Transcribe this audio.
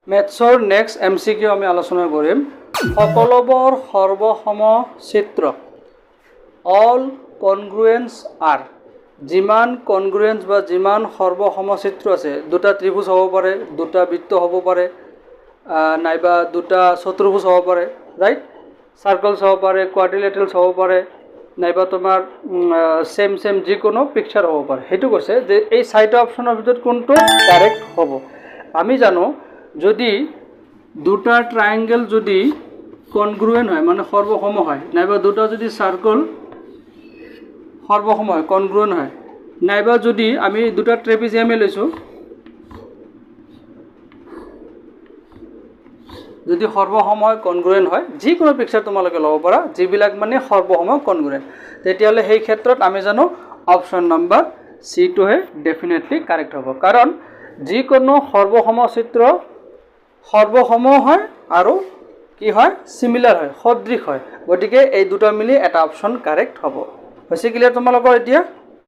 মেথছৰ next MCQ আমি আলোচনা কৰিম সকলোবোৰ সৰ্বসম চিত্ৰ অল কনগ্ৰুয়েন্স আৰ যিমান কনগ্ৰুয়েন্স বা যিমান সৰ্বসম চিত্ৰ আছে দুটা ত্ৰিভুজ হ'ব পাৰে দুটা বৃত্ত হ'ব পাৰে নাইবা দুটা চতুৰ্ভুজ হ'ব পাৰে ৰাইট সাৰ্কলছ হ'ব পাৰে কোৱাড্ৰিলেটাৰেলছ হ'ব পাৰে নাইবা তোমাৰ সেম যিকোনো পিকচাৰ হ'ব পাৰে হেতু কৈছে যে এই চাৰিটা অপচনৰ ভিতৰত কোনটো কাৰেক্ট হ'ব আমি জানো যদি দুটা ট্রায়াঙ্গেল যদি কনগ্রুয়েন্ট হয় মানে সর্বসম হয় নাইবা দুটা যদি সার্কেল সর্বসম হয় কনগ্রুয়েন্ট হয় নাইবা যদি আমি দুটা ট্রেপিজিয়ামে লৈছো যদি সর্বসম হয় কনগ্রুয়েন্ট হয় যিকোনো পিকচাৰ তোমালোকে ল'ব পাৰা যিবিলাক মানে সৰ্বসম কনগ্ৰুয়েন্ট তেতিয়ালে সেই ক্ষেত্ৰত আমি জানো অপশন নাম্বাৰ সি টো হে ডেফিনেটলি কাৰেক্ট হ'ব কাৰণ যিকোনো সৰ্বসম চিত্ৰ সৰ্বসম হয় আৰু কি হয় সিমিলার হয় সদৃশ হয় গতিকে এই দুটা মিলি এটা অপশন কারেক্ট হ'ব হৈছে ক্লিয়াৰ তোমালোকৰ এতিয়া